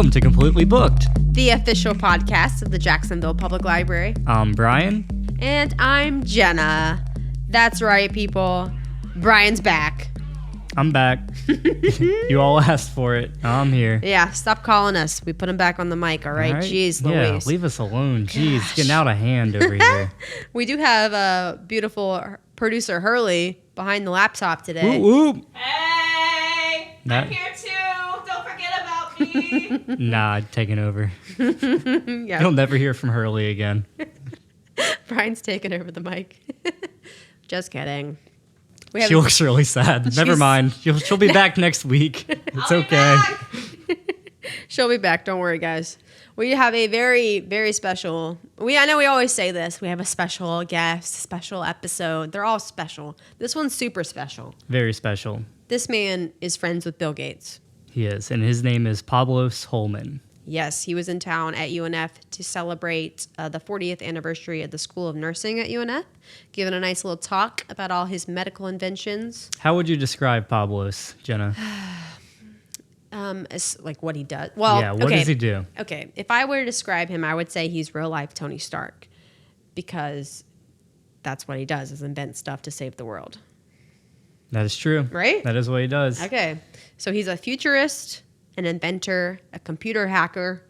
welcome to Completely Booked, the official podcast of the Jacksonville Public Library. I'm Bryan. And I'm Jenna. That's right, people. Bryan's back. I'm back. You all asked for it. I'm here. Yeah, stop calling us. We put him back on the mic, all right? Jeez, Louise. Yeah, leave us alone. Jeez, it's getting out of hand over here. We do have a beautiful producer, Hurley, behind the laptop today. Whoop, whoop. Hey, I'm here too. Don't forget about me. Nah, taking over. Yeah. You'll never hear from Hurley again. Bryan's taking over the mic. Just kidding. She looks really sad. Never mind. She'll be back next week. It's okay. She'll be back. Don't worry, guys. We have a very, very special. I know we always say this. We have a special guest, special episode. They're all special. This one's super special. Very special. This man is friends with Bill Gates. He is, and his name is Pablos Holman. Yes, he was in town at UNF to celebrate the 40th anniversary of the School of Nursing at UNF, giving a nice little talk about all his medical inventions. How would you describe Pablos, Jenna? As like what he does. Well, yeah, what does he do? Okay, if I were to describe him, I would say he's real life Tony Stark, because that's what he does, is invent stuff to save the world. That is true. Right? That is what he does. Okay, so he's a futurist, an inventor, a computer hacker,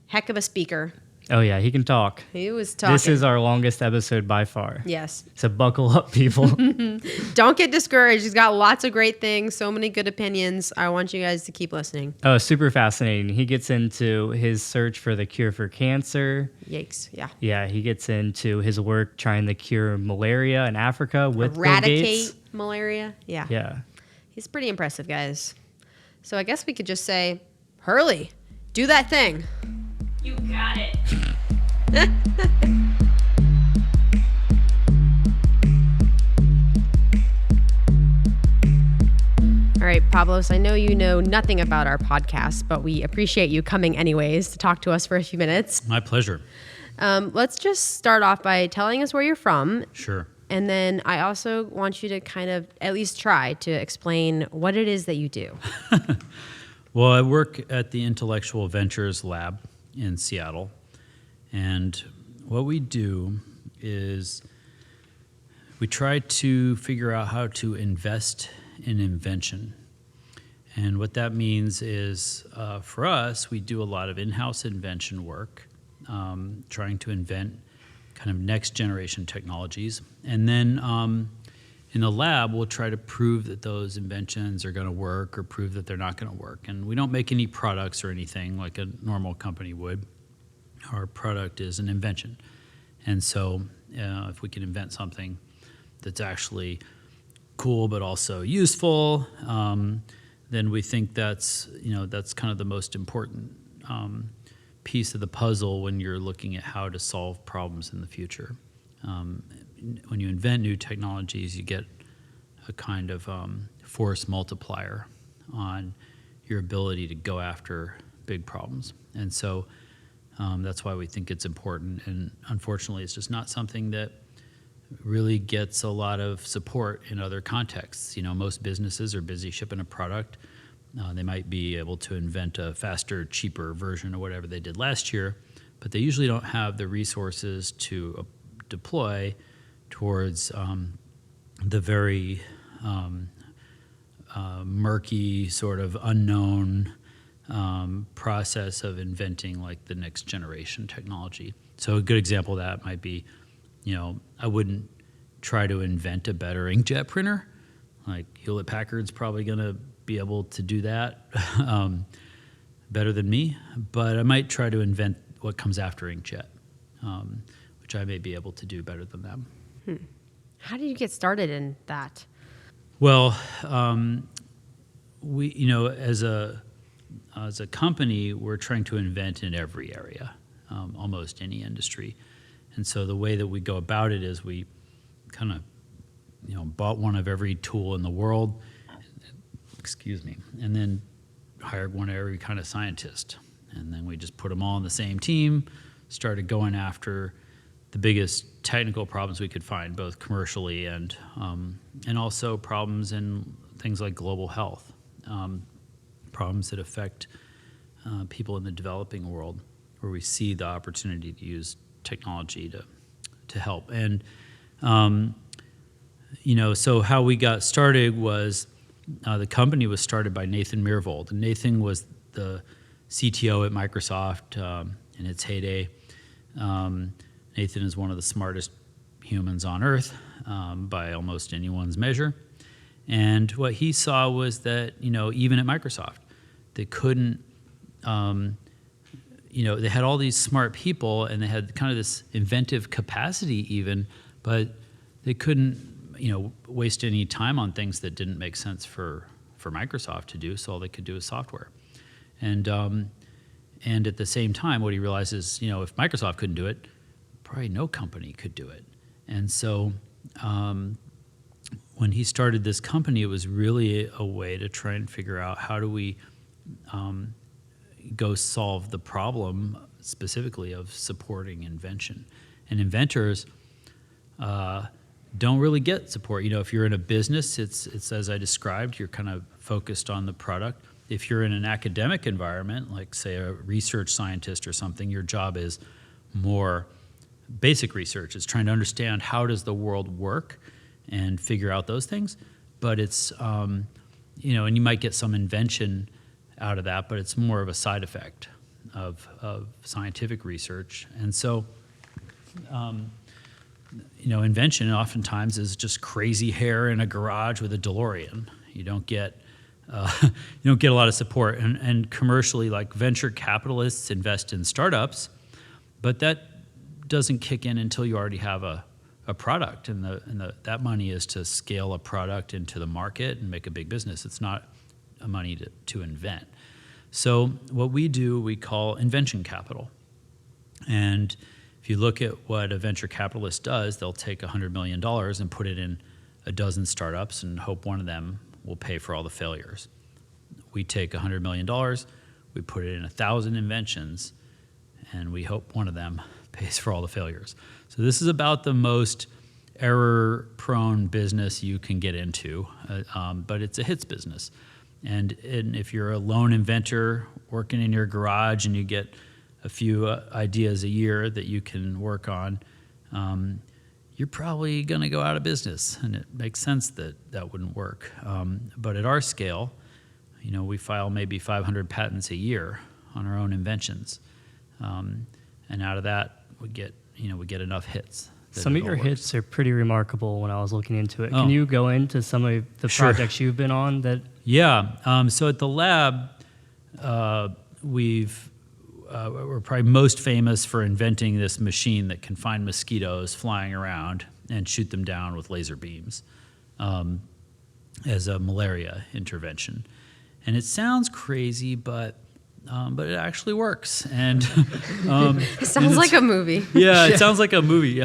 heck of a speaker. Oh, yeah, he can talk. He was talking. This is our longest episode by far. Yes. So buckle up, people. Don't get discouraged. He's got lots of great things, so many good opinions. I want you guys to keep listening. Oh, super fascinating. He gets into his search for the cure for cancer. Yikes, yeah. Yeah, he gets into his work trying to cure malaria in Africa with Bill Gates. Eradicate malaria. Yeah. Yeah. He's pretty impressive, guys. So I guess we could just say, Hurley, do that thing. You got it. All right, Pablos, I know you know nothing about our podcast, but we appreciate you coming anyways to talk to us for a few minutes. My pleasure. Let's just start off by telling us where you're from. Sure. And then I also want you to kind of at least try to explain what it is that you do. Well, I work at the Intellectual Ventures Lab in Seattle. And what we do is we try to figure out how to invest in invention. And what that means is, for us, we do a lot of in-house invention work, trying to invent kind of next generation technologies. And then in the lab, we'll try to prove that those inventions are going to work or prove that they're not going to work. And we don't make any products or anything like a normal company would. Our product is an invention. And so if we can invent something that's actually cool but also useful, then we think that's kind of the most important piece of the puzzle when you're looking at how to solve problems in the future. When you invent new technologies, you get a kind of force multiplier on your ability to go after big problems. And so that's why we think it's important. And unfortunately, it's just not something that really gets a lot of support in other contexts. You know, most businesses are busy shipping a product. They might be able to invent a faster, cheaper version of whatever they did last year, but they usually don't have the resources to deploy towards the very murky, sort of unknown process of inventing like the next generation technology. So a good example of that might be, I wouldn't try to invent a better inkjet printer. Like Hewlett-Packard's probably going to be able to do that better than me, but I might try to invent what comes after inkjet, which I may be able to do better than them. How did you get started in that? Well, we, as a company, we're trying to invent in every area, almost any industry. And so the way that we go about it is we kind of, bought one of every tool in the world, and then hired one of every kind of scientist. And then we just put them all on the same team, started going after the biggest technical problems we could find, both commercially and also problems in things like global health, problems that affect people in the developing world, where we see the opportunity to use technology to help. And so how we got started was the company was started by Nathan Myhrvold, and Nathan was the CTO at Microsoft in its heyday. Nathan is one of the smartest humans on earth by almost anyone's measure. And what he saw was that, even at Microsoft, they couldn't, they had all these smart people and they had kind of this inventive capacity even, but they couldn't, waste any time on things that didn't make sense for Microsoft to do, so all they could do is software. And at the same time, what he realized is, if Microsoft couldn't do it, probably no company could do it. And so when he started this company, it was really a way to try and figure out how do we go solve the problem specifically of supporting invention. And inventors don't really get support. If you're in a business, it's as I described, you're kind of focused on the product. If you're in an academic environment, like say a research scientist or something, your job is more basic research. It's trying to understand how does the world work and figure out those things. But it's, and you might get some invention out of that, but it's more of a side effect of scientific research. And so, invention oftentimes is just crazy hair in a garage with a DeLorean. You don't get a lot of support. And commercially, like venture capitalists invest in startups, but that doesn't kick in until you already have a product, and that money is to scale a product into the market and make a big business. It's not a money to invent. So what we do, we call invention capital. And if you look at what a venture capitalist does, they'll take $100 million and put it in a dozen startups and hope one of them will pay for all the failures. We take $100 million, we put it in 1,000 inventions, and we hope one of them pays for all the failures. So this is about the most error-prone business you can get into, but it's a hits business. And if you're a lone inventor working in your garage and you get a few ideas a year that you can work on, you're probably going to go out of business, and it makes sense that wouldn't work. But at our scale, we file maybe 500 patents a year on our own inventions, and out of that we get enough hits. Some of your hits are pretty remarkable when I was looking into it. Oh. Can you go into some of the Sure. projects you've been on that? Yeah. So at the lab, we're probably most famous for inventing this machine that can find mosquitoes flying around and shoot them down with laser beams as a malaria intervention. And it sounds crazy, but it actually works. And It sounds like a movie. yeah, it sounds like a movie,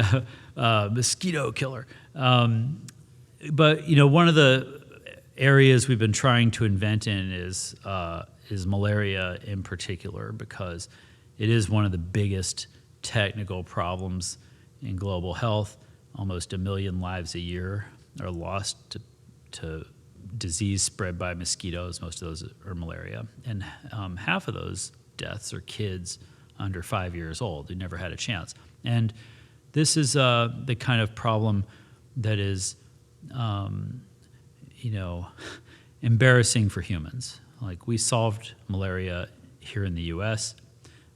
mosquito killer. But one of the areas we've been trying to invent in is malaria in particular, because it is one of the biggest technical problems in global health. Almost 1 million lives a year are lost to disease spread by mosquitoes. Most of those are malaria. And half of those deaths are kids under 5 years old who never had a chance. And this is the kind of problem that is, embarrassing for humans. Like, we solved malaria here in the U.S.,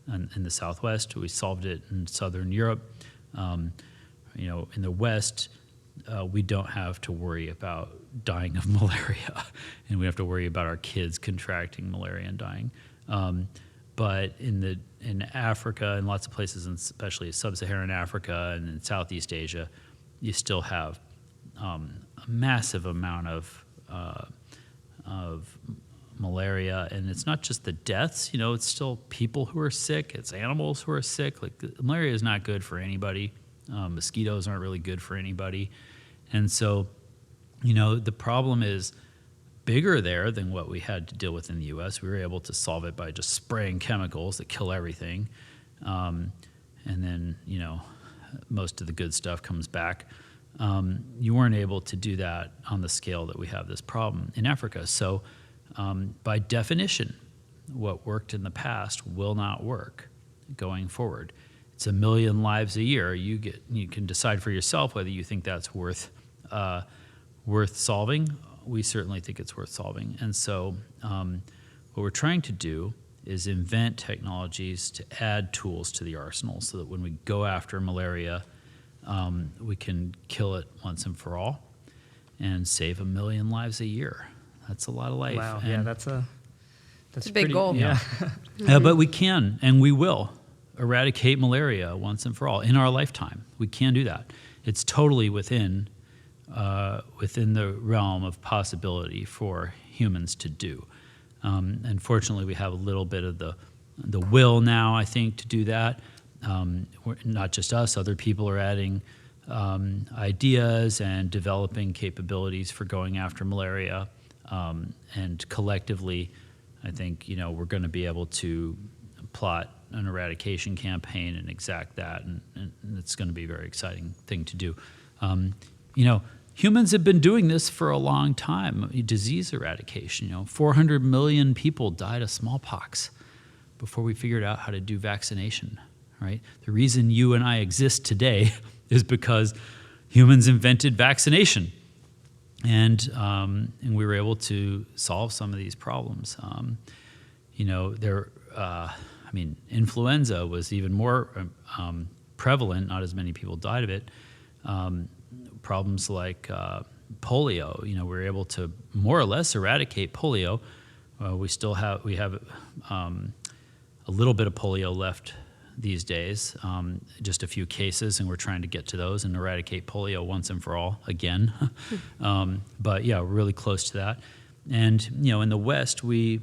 in the Southwest. We solved it in Southern Europe. In the West, we don't have to worry about dying of malaria, and we have to worry about our kids contracting malaria and dying. But in Africa and lots of places, and especially sub-Saharan Africa and in Southeast Asia, you still have a massive amount of malaria, and it's not just the deaths. It's still people who are sick. It's animals who are sick. Like, malaria is not good for anybody. Mosquitoes aren't really good for anybody, and so the problem is bigger there than what we had to deal with in the U.S. We were able to solve it by just spraying chemicals that kill everything, and then most of the good stuff comes back. You weren't able to do that on the scale that we have this problem in Africa. So by definition, what worked in the past will not work going forward. It's 1 million lives a year. You can decide for yourself whether you think that's worth solving. We certainly think it's worth solving. And so what we're trying to do is invent technologies to add tools to the arsenal so that when we go after malaria, we can kill it once and for all and save 1 million lives a year. That's a lot of life. Wow. And Yeah, that's a big pretty, goal. Yeah. but we can, and we will, eradicate malaria once and for all in our lifetime. We can do that. It's totally within the realm of possibility for humans to do. And fortunately, we have a little bit of the will now, I think, to do that. Not just us, other people are adding ideas and developing capabilities for going after malaria. And collectively, I think, we're going to be able to plot an eradication campaign and exact that, and it's going to be a very exciting thing to do. Humans have been doing this for a long time. Disease eradication, 400 million people died of smallpox before we figured out how to do vaccination, right? The reason you and I exist today is because humans invented vaccination. And we were able to solve some of these problems. Influenza was even more prevalent. Not as many people died of it. Problems like polio. We were able to more or less eradicate polio. We have a little bit of polio left these days, just a few cases, and we're trying to get to those and eradicate polio once and for all again. But yeah, we're really close to that. And, in the West, we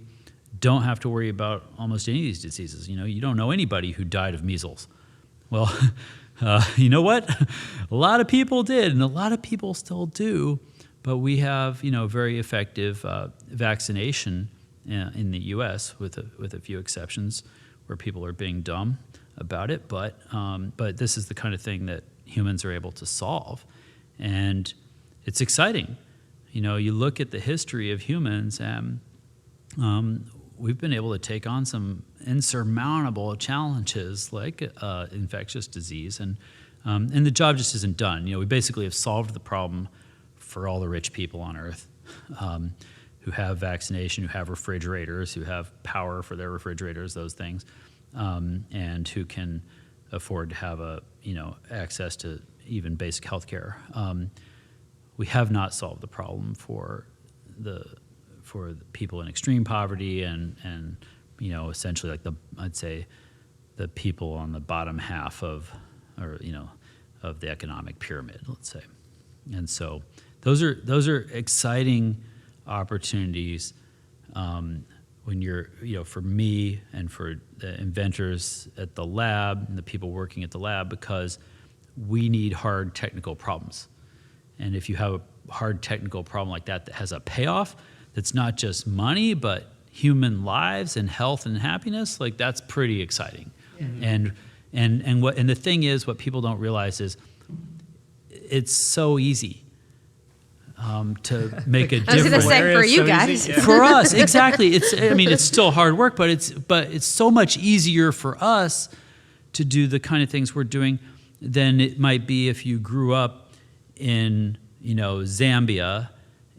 don't have to worry about almost any of these diseases. You don't know anybody who died of measles. Well, you know what? A lot of people did, and a lot of people still do. But we have, very effective vaccination in the U.S. with a few exceptions where people are being dumb about it. But this is the kind of thing that humans are able to solve, and it's exciting. You look at the history of humans, and we've been able to take on some insurmountable challenges like infectious disease, and the job just isn't done. We basically have solved the problem for all the rich people on Earth who have vaccination, who have refrigerators, who have power for their refrigerators, those things, and who can afford to have access to even basic health care. We have not solved the problem for the people in extreme poverty and essentially like I'd say the people on the bottom half of the economic pyramid, let's say. And so those are exciting opportunities when you're, for me and for the inventors at the lab and the people working at the lab, because we need hard technical problems. And if you have a hard technical problem like that has a payoff, that's not just money, but human lives and health and happiness, like that's pretty exciting. Mm-hmm. And the thing is, what people don't realize is it's so easy to make a difference. I was going to say for you guys. Yeah. For us, exactly. It's still hard work, but it's so much easier for us to do the kind of things we're doing than it might be if you grew up in Zambia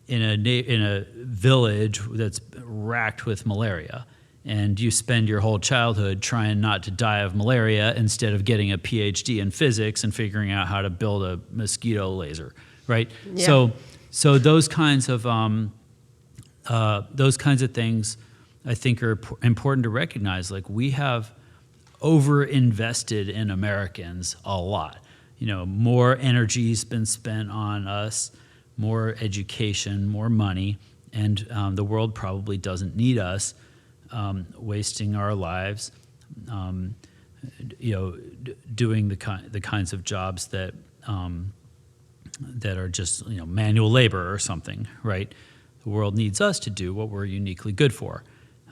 in a village that's racked with malaria, and you spend your whole childhood trying not to die of malaria instead of getting a PhD in physics and figuring out how to build a mosquito laser, right? Yeah. So those kinds of things, I think, are important to recognize. Like, we have over-invested in Americans a lot. More energy's been spent on us, more education, more money, and the world probably doesn't need us wasting our lives, doing the kinds of jobs that are just manual labor or something, right? The world needs us to do what we're uniquely good for.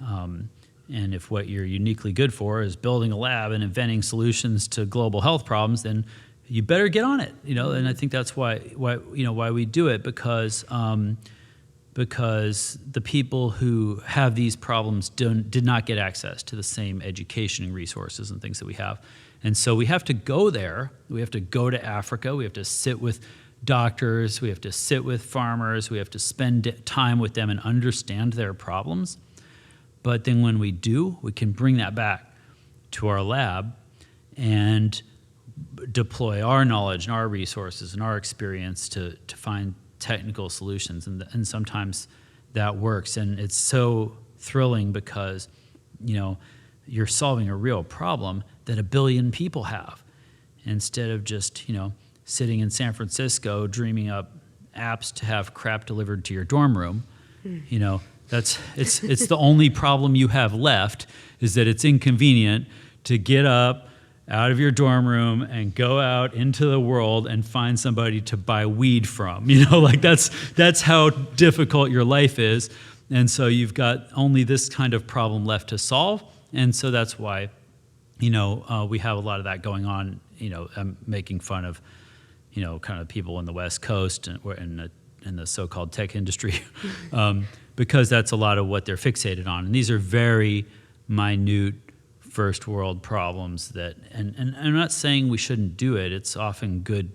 And if what you're uniquely good for is building a lab and inventing solutions to global health problems, then you better get on it, And I think that's why we do it, because because the people who have these problems did not get access to the same education and resources and things that we have. And so we have to go there. We have to go to Africa. We have to sit with doctors. We have to sit with farmers. We have to spend time with them and understand their problems. But then when we do, we can bring that back to our lab and deploy our knowledge and our resources and our experience to find technical solutions. And sometimes that works. And it's so thrilling because, you're solving a real problem that 1 billion people have, instead of just, sitting in San Francisco dreaming up apps to have crap delivered to your dorm room. It's the only problem you have left, is that it's inconvenient to get up out of your dorm room and go out into the world and find somebody to buy weed from. That's how difficult your life is. And so you've got only this kind of problem left to solve. And so that's why, we have a lot of that going on. I'm making fun of, kind of people in the West Coast and in the so-called tech industry, because that's a lot of what they're fixated on. And these are very minute first world problems and I'm not saying we shouldn't do it. It's often good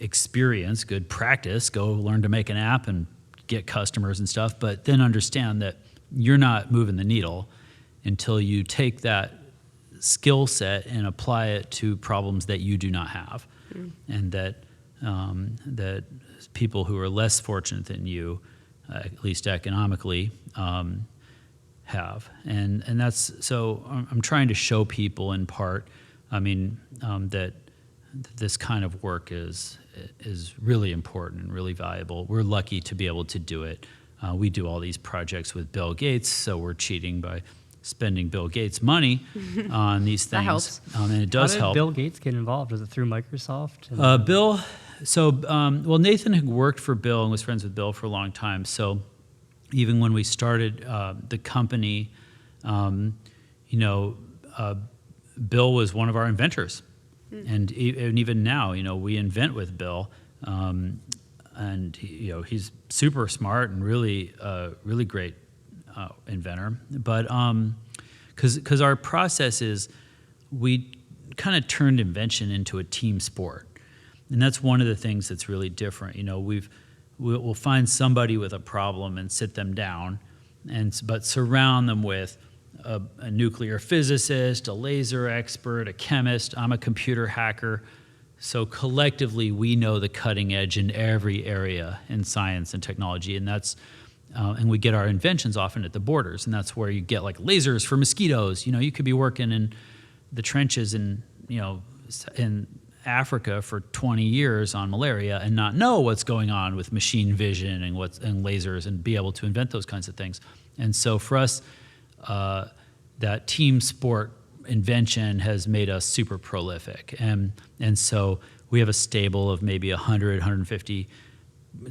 experience, good practice. Go learn to make an app and get customers and stuff, but then understand that you're not moving the needle until you take that skill set and apply it to problems that you do not have. And that people who are less fortunate than you, at least economically, have. And that's, so I'm trying to show people in part, that this kind of work is really important and really valuable. We're lucky to be able to do it. We do all these projects with Bill Gates, so we're cheating by spending Bill Gates' money on these things. That helps. And it does How did help. Bill Gates get involved? Was it through Microsoft? Nathan had worked for Bill and was friends with Bill for a long time. So even when we started the company, Bill was one of our inventors. And even now, we invent with Bill. And he's super smart and really great inventor. But because our process is, we kind of turned invention into a team sport. And that's one of the things that's really different. We'll find somebody with a problem and sit them down, but surround them with a nuclear physicist, a laser expert, a chemist. I'm a computer hacker. So collectively, we know the cutting edge in every area in science and technology, and that's and we get our inventions often at the borders, and that's where you get like lasers for mosquitoes. You could be working in the trenches in Africa for 20 years on malaria and not know what's going on with machine vision and lasers, and be able to invent those kinds of things. And so for us, that team sport invention has made us super prolific. And so we have a stable of maybe 100, 150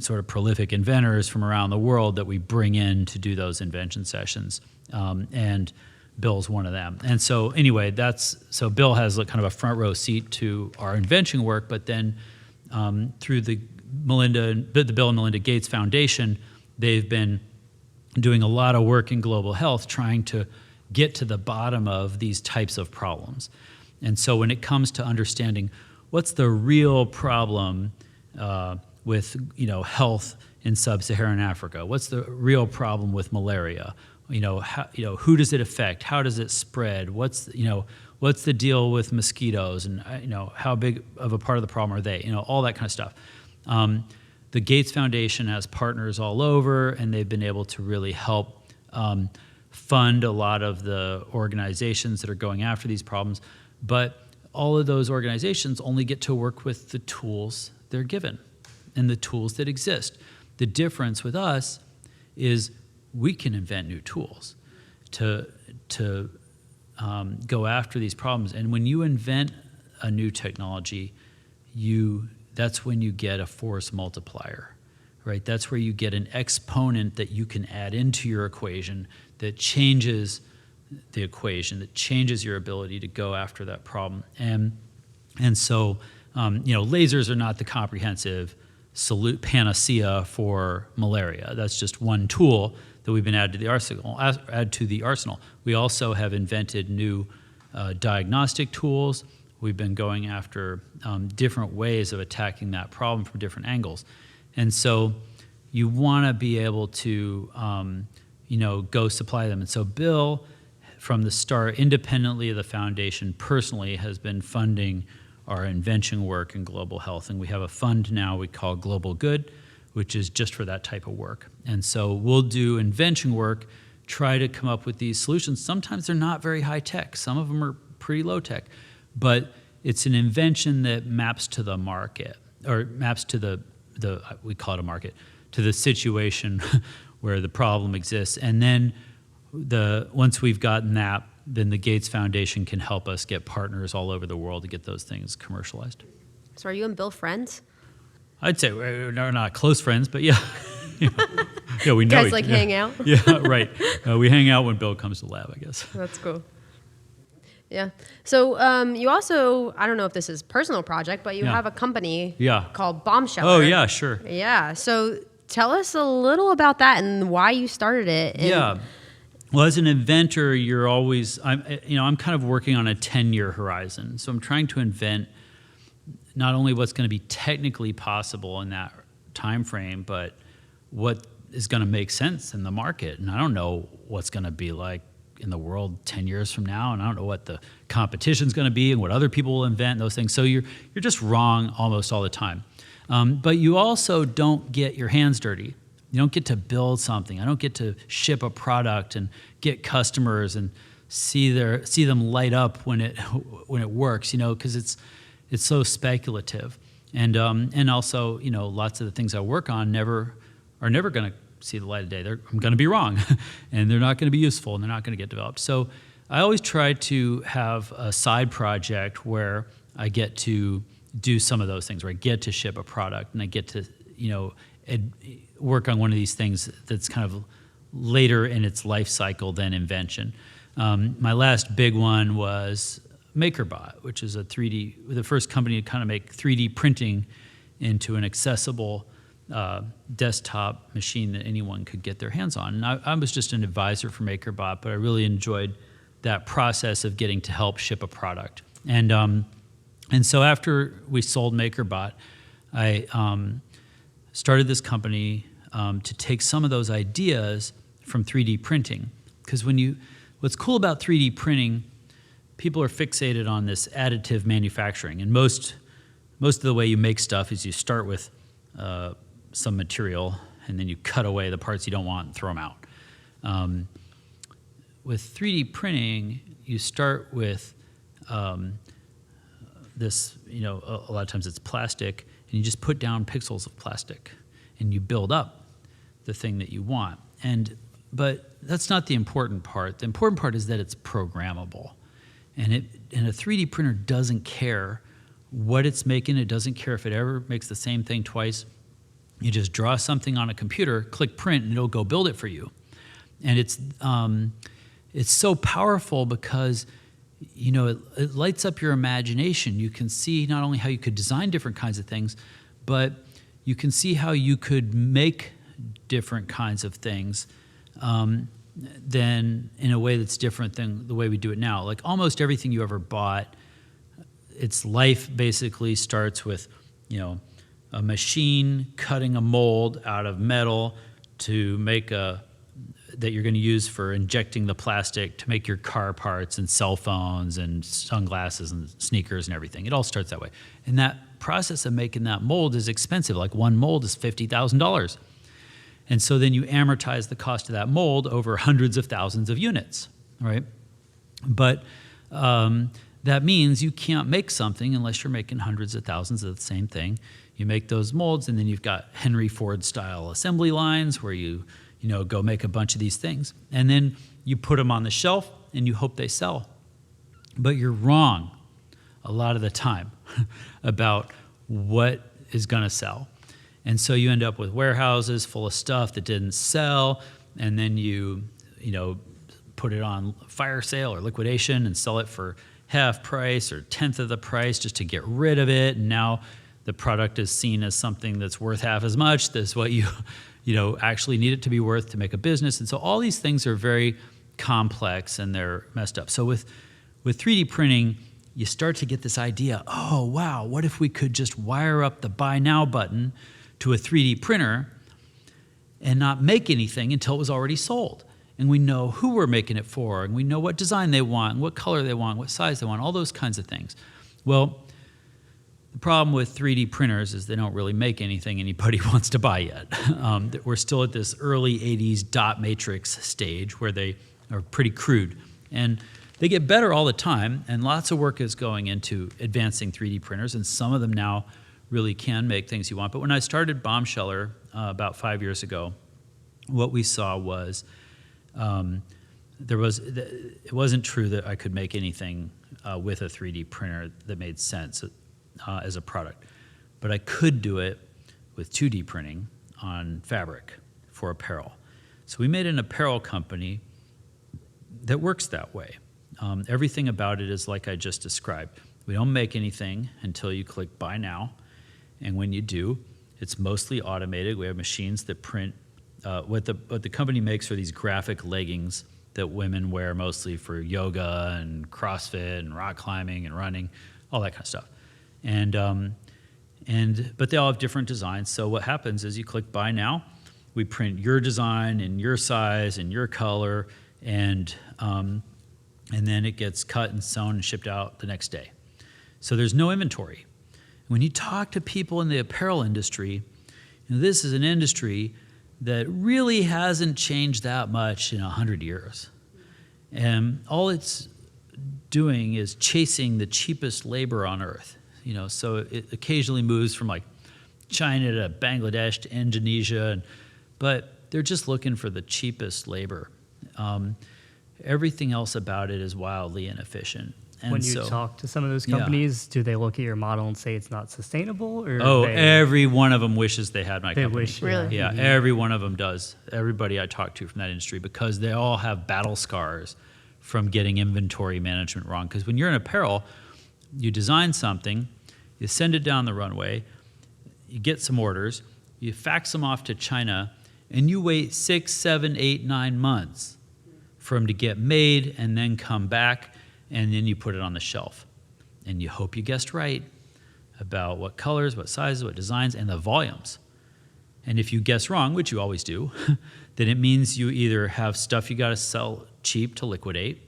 sort of prolific inventors from around the world that we bring in to do those invention sessions. And Bill's one of them. And so anyway, so Bill has kind of a front row seat to our invention work, but then through the Bill and Melinda Gates Foundation, they've been doing a lot of work in global health, trying to get to the bottom of these types of problems. And so when it comes to understanding what's the real problem with health in sub-Saharan Africa, what's the real problem with malaria, who does it affect, how does it spread, what's the deal with mosquitoes, and how big of a part of the problem are they, all that kind of stuff. The Gates Foundation has partners all over, and they've been able to really help fund a lot of the organizations that are going after these problems. But all of those organizations only get to work with the tools they're given and the tools that exist. The difference with us is we can invent new tools to go after these problems. And when you invent a new technology, that's when you get a force multiplier, right? That's where you get an exponent that you can add into your equation that changes the equation, that changes your ability to go after that problem. And so, lasers are not the comprehensive panacea for malaria. That's just one tool that we've been added to the arsenal. We also have invented new diagnostic tools. We've been going after different ways of attacking that problem from different angles. And so you want to be able to, go supply them. And so Bill, from the start, independently of the foundation, personally has been funding our invention work in global health. And we have a fund now we call Global Good, which is just for that type of work. And so we'll do invention work, try to come up with these solutions. Sometimes they're not very high tech. Some of them are pretty low tech. But it's an invention that maps to the market, or maps to the we call it a market, to the situation where the problem exists. And then once we've gotten that, then the Gates Foundation can help us get partners all over the world to get those things commercialized. So are you and Bill friends? I'd say we're not close friends, but yeah. Yeah, we know. You guys hang out? Yeah, right. We hang out when Bill comes to the lab, I guess. That's cool. Yeah. So you also, I don't know if this is a personal project, but you have a company called Bomb Shelter. Oh, yeah, sure. Yeah. So tell us a little about that and why you started it. And Well, as an inventor, you're always, I'm kind of working on a 10-year horizon. So I'm trying to invent not only what's going to be technically possible in that time frame, but what is going to make sense in the market. And I don't know what's going to be like in the world 10 years from now, and I don't know what the competition's going to be and what other people will invent, those things. So you're just wrong almost all the time. But you also don't get your hands dirty. You don't get to build something. I don't get to ship a product and get customers and see them light up when it works, because it's so speculative. And also, lots of the things I work on are never going to see the light of day. I'm going to be wrong, and they're not going to be useful, and they're not going to get developed. So I always try to have a side project where I get to do some of those things, where I get to ship a product, and I get to, work on one of these things that's kind of later in its life cycle than invention. My last big one was MakerBot, which is the first company to kind of make 3D printing into an accessible desktop machine that anyone could get their hands on. And I was just an advisor for MakerBot, but I really enjoyed that process of getting to help ship a product. And so after we sold MakerBot, I started this company to take some of those ideas from 3D printing. Because what's cool about 3D printing, people are fixated on this additive manufacturing. And most of the way you make stuff is you start with some material, and then you cut away the parts you don't want and throw them out. With 3D printing, you start with this, a lot of times it's plastic, and you just put down pixels of plastic, and you build up the thing that you want. But that's not the important part. The important part is that it's programmable. And a 3D printer doesn't care what it's making. It doesn't care if it ever makes the same thing twice. You just draw something on a computer, click print, and it'll go build it for you. And it's so powerful because it lights up your imagination. You can see not only how you could design different kinds of things, but you can see how you could make different kinds of things then in a way that's different than the way we do it now. Like almost everything you ever bought, its life basically starts with, a machine cutting a mold out of metal to make that you're going to use for injecting the plastic to make your car parts and cell phones and sunglasses and sneakers and everything. It all starts that way. And that process of making that mold is expensive. Like one mold is $50,000. And so then you amortize the cost of that mold over hundreds of thousands of units, right? But that means you can't make something unless you're making hundreds of thousands of the same thing. You make those molds, and then you've got Henry Ford-style assembly lines where you go make a bunch of these things. And then you put them on the shelf, and you hope they sell. But you're wrong a lot of the time about what is going to sell. And so you end up with warehouses full of stuff that didn't sell, and then you put it on fire sale or liquidation and sell it for half price or tenth of the price just to get rid of it. And now the product is seen as something that's worth half as much as what you actually need it to be worth to make a business. And so all these things are very complex and they're messed up. So with 3D printing, you start to get this idea, oh, wow, what if we could just wire up the buy now button to a 3D printer and not make anything until it was already sold? And we know who we're making it for, and we know what design they want, what color they want, what size they want, all those kinds of things. Well, the problem with 3D printers is they don't really make anything anybody wants to buy yet. We're still at this early 80s dot matrix stage where they are pretty crude. And they get better all the time, and lots of work is going into advancing 3D printers, and some of them now really can make things you want. But when I started Bombsheller about 5 years ago, what we saw was it wasn't true that I could make anything with a 3D printer that made sense as a product, but I could do it with 2D printing on fabric for apparel. So we made an apparel company that works that way. Everything about it is like I just described. We don't make anything until you click buy now, and when you do, it's mostly automated. We have machines that print. What the company makes are these graphic leggings that women wear mostly for yoga and CrossFit and rock climbing and running, all that kind of stuff. But they all have different designs. So what happens is you click buy now, we print your design and your size and your color, and then it gets cut and sewn and shipped out the next day. So there's no inventory. When you talk to people in the apparel industry, this is an industry that really hasn't changed that much in 100 years. And all it's doing is chasing the cheapest labor on earth. So it occasionally moves from like China to Bangladesh to Indonesia, but they're just looking for the cheapest labor. Everything else about it is wildly inefficient. And when you talk to some of those companies, do they look at your model and say it's not sustainable? Or every one of them wishes they had my company. Wish, really? Yeah, every one of them does. Everybody I talk to from that industry, because they all have battle scars from getting inventory management wrong. Because when you're in apparel, you design something, you send it down the runway, you get some orders, you fax them off to China, and you wait 6, 7, 8, 9 months for them to get made and then come back, and then you put it on the shelf. And you hope you guessed right about what colors, what sizes, what designs, and the volumes. And if you guess wrong, which you always do, then it means you either have stuff you got to sell cheap to liquidate,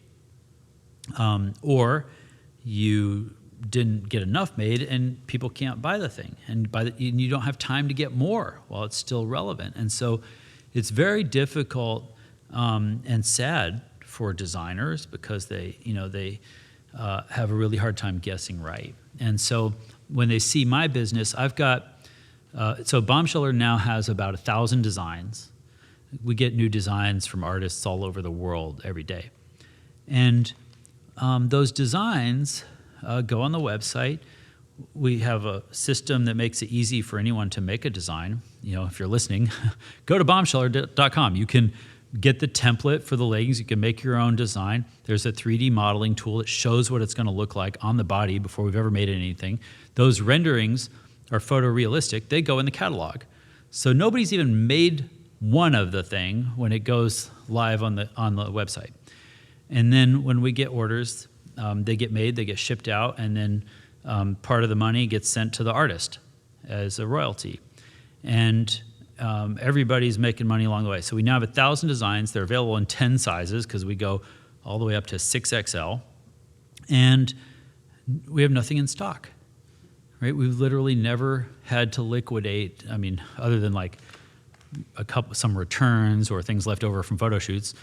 or you didn't get enough made and people can't buy the thing. And you don't have time to get more while it's still relevant. And so it's very difficult and sad for designers because they have a really hard time guessing right. And so when they see my business, I've got, so Bombsheller now has about 1,000 designs. We get new designs from artists all over the world every day. And those designs go on the website. We have a system that makes it easy for anyone to make a design. If you're listening, go to bombsheller.com. You can get the template for the leggings. You can make your own design. There's a 3D modeling tool that shows what it's going to look like on the body before we've ever made anything. Those renderings are photorealistic. They go in the catalog. So nobody's even made one of the thing when it goes live on the website. And then when we get orders, they get made, they get shipped out, and then part of the money gets sent to the artist as a royalty. And everybody's making money along the way. So we now have 1,000 designs. They're available in 10 sizes because we go all the way up to 6XL. And we have nothing in stock, right? We've literally never had to liquidate, other than like some returns or things left over from photo shoots.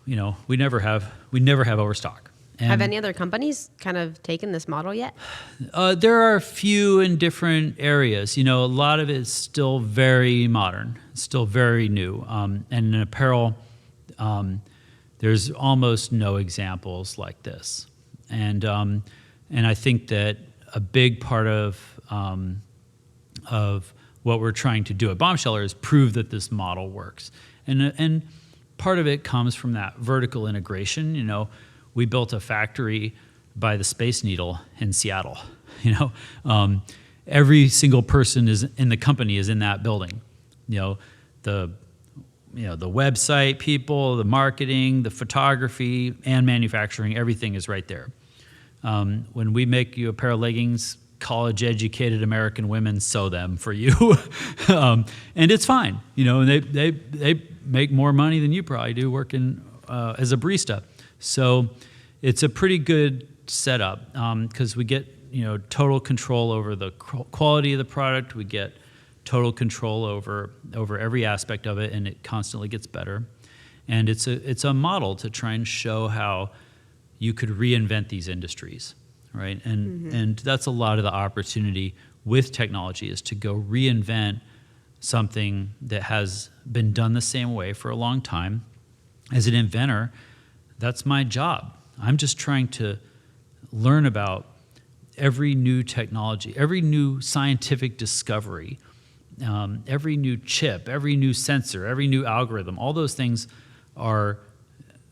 We never have overstock. And have any other companies kind of taken this model yet? There are a few in different areas. A lot of it is still very modern, still very new. And in apparel, there's almost no examples like this. And I think that a big part of what we're trying to do at Bombsheller is prove that this model works. And part of it comes from that vertical integration. We built a factory by the Space Needle in Seattle, every single person is in the company is in that building. The website people, the marketing, the photography, and manufacturing, everything is right there. When we make you a pair of leggings, college-educated American women sew them for you, and it's fine. And they make more money than you probably do working as a barista. So it's a pretty good setup because we get total control over the quality of the product. We get total control over every aspect of it, and it constantly gets better. And it's a model to try and show how you could reinvent these industries, right? And that's a lot of the opportunity with technology, is to go reinvent something that has been done the same way for a long time. As an inventor, that's my job. I'm just trying to learn about every new technology, every new scientific discovery, every new chip, every new sensor, every new algorithm. All those things are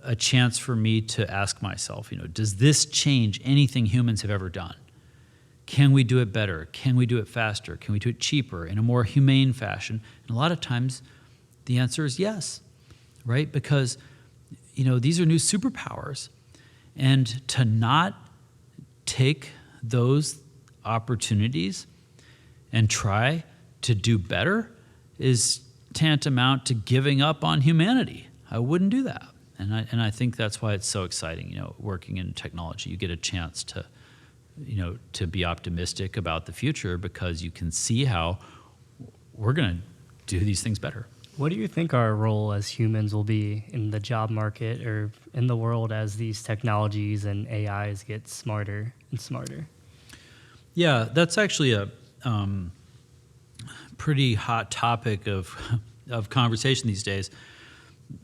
a chance for me to ask myself, does this change anything humans have ever done? Can we do it better? Can we do it faster? Can we do it cheaper, in a more humane fashion? And a lot of times the answer is yes, right? Because, these are new superpowers. And to not take those opportunities and try to do better is tantamount to giving up on humanity. I wouldn't do that. And I think that's why it's so exciting, working in technology. You get a chance to, to be optimistic about the future because you can see how we're going to do these things better. What do you think our role as humans will be in the job market or in the world as these technologies and AIs get smarter and smarter? Yeah, that's actually a pretty hot topic of conversation these days.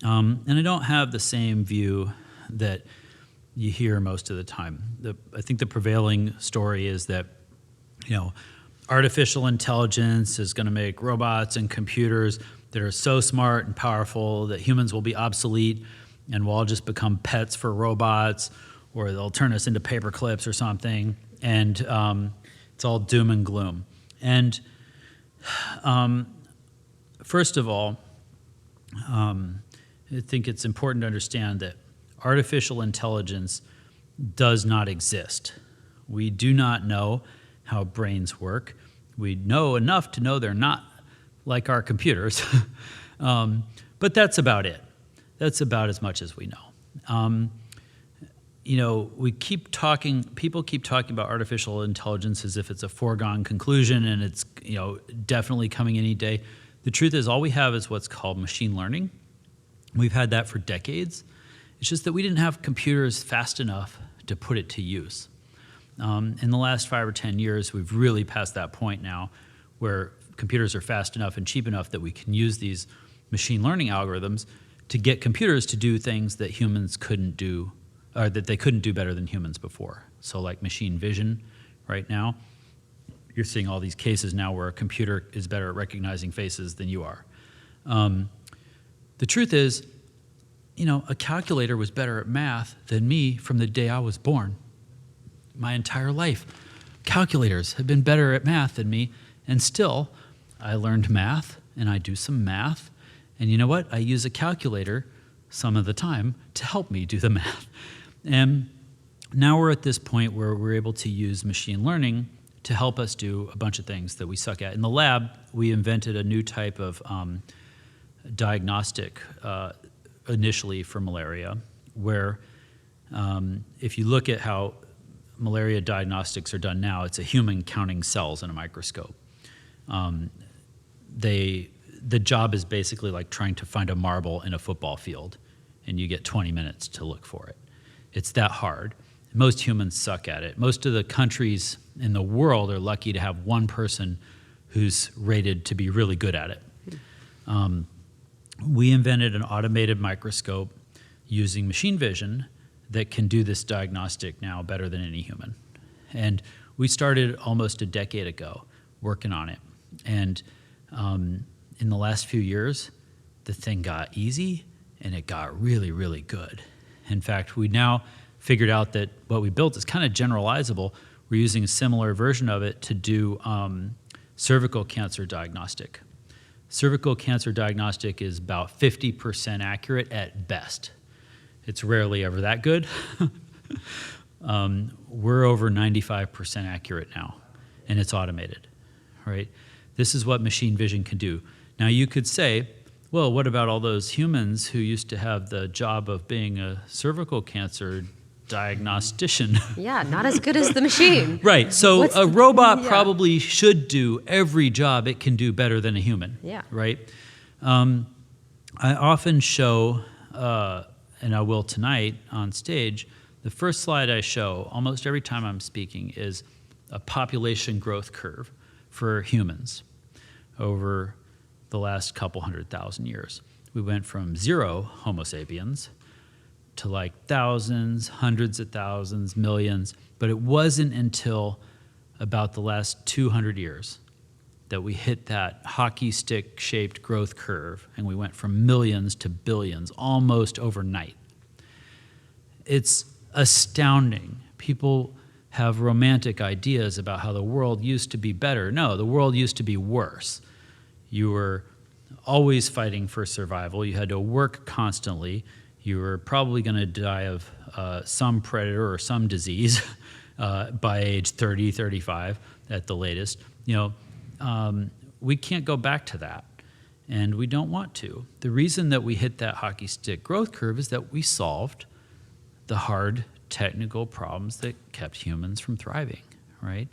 And I don't have the same view that you hear most of the time. I think the prevailing story is that, artificial intelligence is going to make robots and computers that are so smart and powerful that humans will be obsolete and we'll all just become pets for robots, or they'll turn us into paper clips or something. And it's all doom and gloom. And first of all, I think it's important to understand that artificial intelligence does not exist. We do not know how brains work. We know enough to know they're not like our computers, but that's about it. That's about as much as we know. People keep talking about artificial intelligence as if it's a foregone conclusion and it's, definitely coming any day. The truth is, all we have is what's called machine learning. We've had that for decades. It's just that we didn't have computers fast enough to put it to use. In the last 5 or 10 years, we've really passed that point now where computers are fast enough and cheap enough that we can use these machine learning algorithms to get computers to do things that humans couldn't do, or that they couldn't do better than humans before. So like machine vision right now, you're seeing all these cases now where a computer is better at recognizing faces than you are. The truth is, a calculator was better at math than me from the day I was born. My entire life, calculators have been better at math than me, and still, I learned math, and I do some math, and you know what? I use a calculator some of the time to help me do the math. And now we're at this point where we're able to use machine learning to help us do a bunch of things that we suck at. In the lab, we invented a new type of diagnostic initially for malaria, where if you look at how malaria diagnostics are done now, it's a human counting cells in a microscope. The job is basically like trying to find a marble in a football field, and you get 20 minutes to look for it. It's that hard. Most humans suck at it. Most of the countries in the world are lucky to have one person who's rated to be really good at it. We invented an automated microscope using machine vision that can do this diagnostic now better than any human. And we started almost a decade ago working on it. And in the last few years, the thing got easy and it got really, really good. In fact, we now figured out that what we built is kind of generalizable. we're using a similar version of it to do cervical cancer diagnostic. Cervical cancer diagnostic is about 50% accurate at best. It's rarely ever that good. We're over 95% accurate now, and it's automated, right? This is what machine vision can do. Now you could say, well, what about all those humans who used to have the job of being a cervical cancer diagnostician? Yeah, not as good as the machine. Right. So What's a the- robot yeah. probably should do every job it can do better than a human. Yeah. Right. I often show, and I will tonight on stage, the first slide I show almost every time I'm speaking is a population growth curve for humans over the last couple 100,000 years. We went from 0 Homo sapiens to like thousands, hundreds of thousands, millions, but it wasn't until about the last 200 years that we hit that hockey stick shaped growth curve, and we went from millions to billions almost overnight. It's astounding. People have romantic ideas about how the world used to be better. No, the world used to be worse. You were always fighting for survival. You had to work constantly. You were probably going to die of some predator or some disease by age 30, 35 at the latest. We can't go back to that, and we don't want to. The reason that we hit that hockey stick growth curve is that we solved the hard technical problems that kept humans from thriving, right?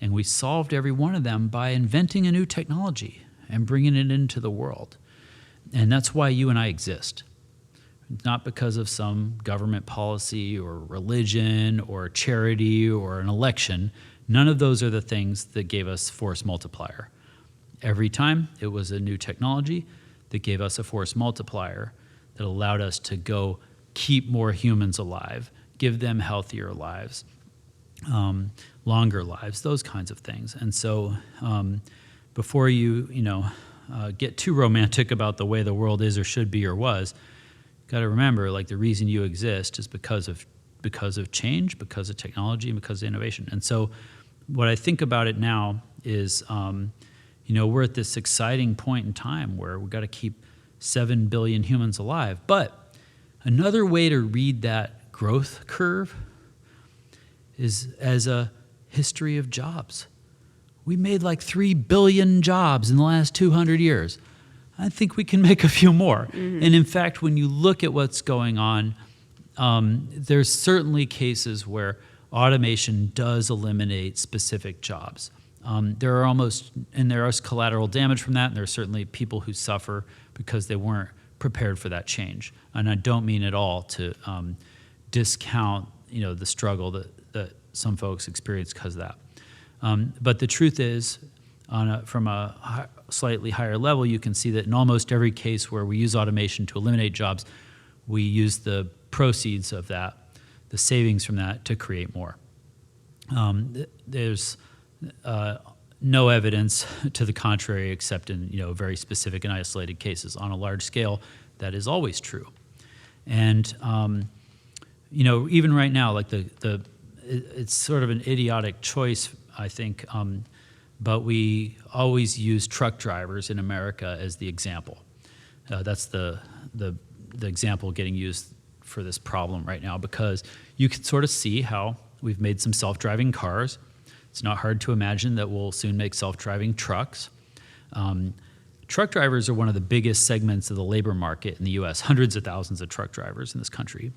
And we solved every one of them by inventing a new technology and bringing it into the world. And that's why you and I exist. Not because of some government policy or religion or charity or an election. None of those are the things that gave us force multiplier. Every time it was a new technology that gave us a force multiplier that allowed us to go keep more humans alive, give them healthier lives, longer lives, those kinds of things. And so before you get too romantic about the way the world is or should be or was, got to remember, like, the reason you exist is because of change, because of technology, and because of innovation. And so what I think about it now is, we're at this exciting point in time where we've got to keep 7 billion humans alive. But another way to read that growth curve is as a history of jobs. We made like 3 billion jobs in the last 200 years. I think we can make a few more. Mm-hmm. And in fact, when you look at what's going on, there's certainly cases where automation does eliminate specific jobs. There is collateral damage from that, and there are certainly people who suffer because they weren't prepared for that change. And I don't mean at all to discount, the struggle that some folks experience because of that. But the truth is, from a slightly higher level, you can see that in almost every case where we use automation to eliminate jobs, we use the proceeds of that, the savings from that, to create more. There's no evidence to the contrary, except in very specific and isolated cases. On a large scale, that is always true. And even right now, like it's sort of an idiotic choice, I think. But we always use truck drivers in America as the example. That's the example getting used for this problem right now, because you can sort of see how we've made some self-driving cars. It's not hard to imagine that we'll soon make self-driving trucks. Truck drivers are one of the biggest segments of the labor market in the U.S., hundreds of thousands of truck drivers in this country.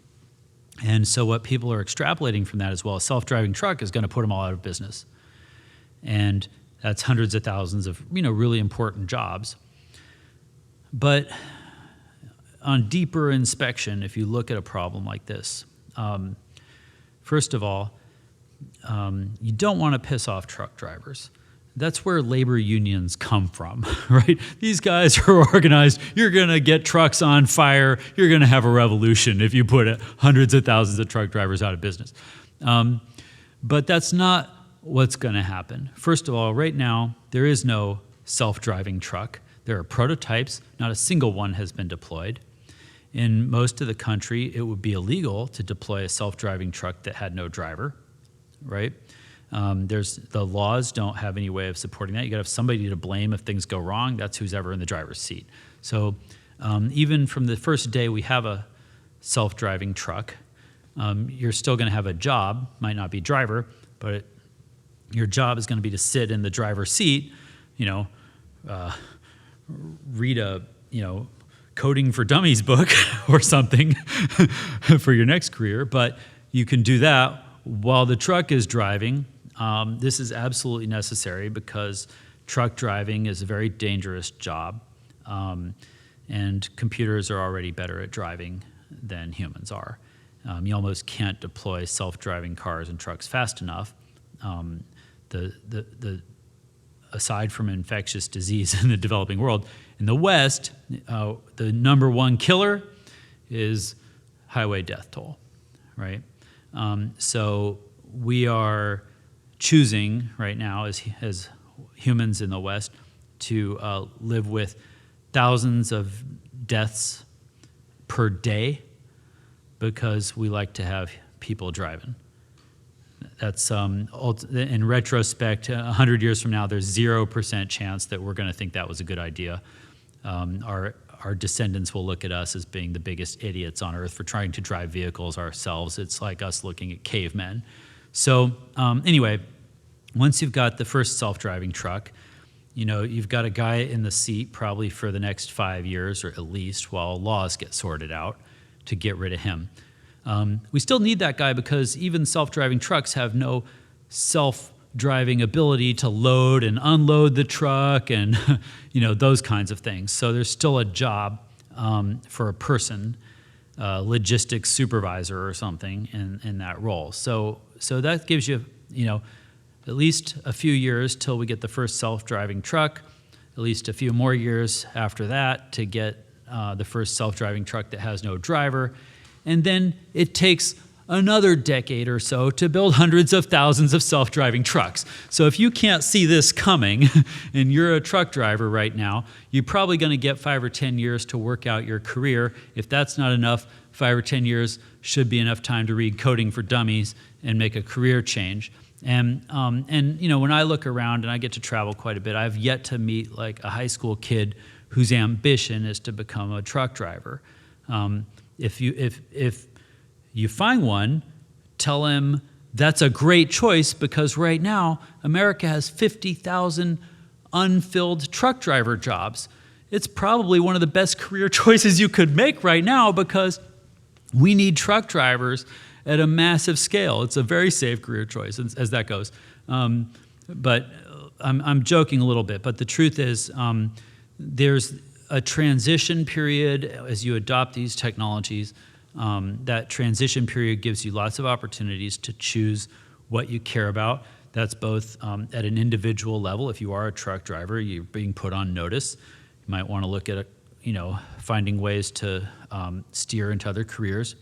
And so what people are extrapolating from that is, well, a self-driving truck is going to put them all out of business. And that's hundreds of thousands of really important jobs. But on deeper inspection, if you look at a problem like this, first of all, you don't want to piss off truck drivers. That's where labor unions come from, right? These guys are organized. You're going to get trucks on fire. You're going to have a revolution if you put hundreds of thousands of truck drivers out of business. But that's not what's going to happen. First of all, right now, there is no self-driving truck. There are prototypes. Not a single one has been deployed. In most of the country, it would be illegal to deploy a self-driving truck that had no driver, right? The laws don't have any way of supporting that. You got to have somebody to blame if things go wrong. That's who's ever in the driver's seat. So even from the first day we have a self-driving truck, you're still going to have a job. Might not be driver, but your job is going to be to sit in the driver's seat, read a coding for dummies book or something for your next career. But you can do that while the truck is driving. This is absolutely necessary because truck driving is a very dangerous job, and computers are already better at driving than humans are. You almost can't deploy self-driving cars and trucks fast enough. Aside from infectious disease in the developing world, in the West, the number one killer is highway death toll, right? So we are choosing right now as humans in the West to live with thousands of deaths per day because we like to have people driving. That's in retrospect, 100 years from now, there's 0% chance that we're going to think that was a good idea. Our descendants will look at us as being the biggest idiots on earth for trying to drive vehicles ourselves. It's like us looking at cavemen. So anyway, once you've got the first self-driving truck, you've got a guy in the seat probably for the next 5 years or at least while laws get sorted out to get rid of him. We still need that guy because even self-driving trucks have no self-driving ability to load and unload the truck and those kinds of things. So there's still a job for a person, logistics supervisor or something in that role. So that gives you at least a few years till we get the first self-driving truck, at least a few more years after that to get the first self-driving truck that has no driver. And then it takes another decade or so to build hundreds of thousands of self-driving trucks. So if you can't see this coming and you're a truck driver right now, you're probably going to get 5 or 10 years to work out your career. If that's not enough, 5 or 10 years should be enough time to read Coding for Dummies and make a career change. And when I look around and I get to travel quite a bit, I've yet to meet like a high school kid whose ambition is to become a truck driver. If you find one, tell him that's a great choice because right now America has 50,000 unfilled truck driver jobs. It's probably one of the best career choices you could make right now because we need truck drivers at a massive scale. It's a very safe career choice as that goes. But I'm joking a little bit, but the truth is there's a transition period as you adopt these technologies. That transition period gives you lots of opportunities to choose what you care about. That's both at an individual level. If you are a truck driver, you're being put on notice. You might want to look at finding ways to steer into other careers.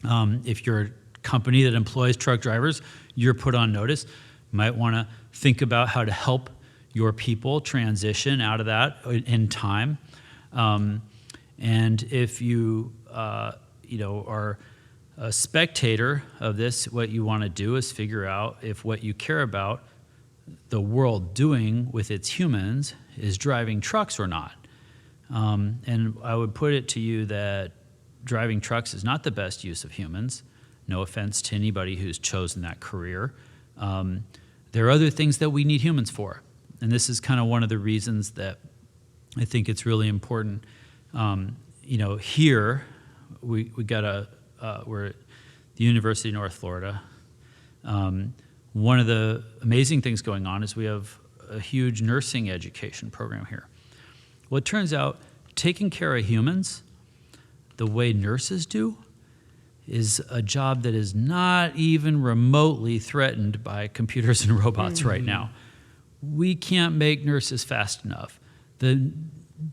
If you're a company that employs truck drivers, you're put on notice. You might want to think about how to help your people transition out of that in time. And if you are a spectator of this, what you want to do is figure out if what you care about the world doing with its humans is driving trucks or not. And I would put it to you that driving trucks is not the best use of humans. No offense to anybody who's chosen that career. There are other things that we need humans for. And this is kind of one of the reasons that I think it's really important. Here, we're at the University of North Florida. One of the amazing things going on is we have a huge nursing education program here. Well, it turns out taking care of humans the way nurses do is a job that is not even remotely threatened by computers and robots right now. We can't make nurses fast enough. The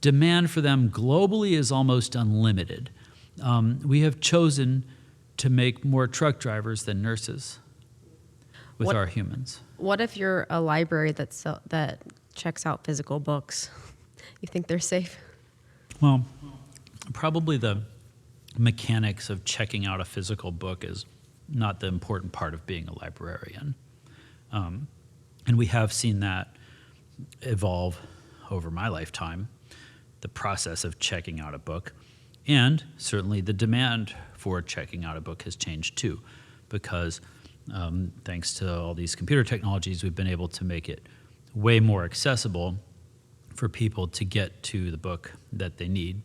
demand for them globally is almost unlimited. We have chosen to make more truck drivers than nurses with our humans. What if you're a library that checks out physical books? You think they're safe? Well, probably the mechanics of checking out a physical book is not the important part of being a librarian. And we have seen that evolve over my lifetime, the process of checking out a book. And certainly the demand for checking out a book has changed too, because thanks to all these computer technologies, we've been able to make it way more accessible for people to get to the book that they need.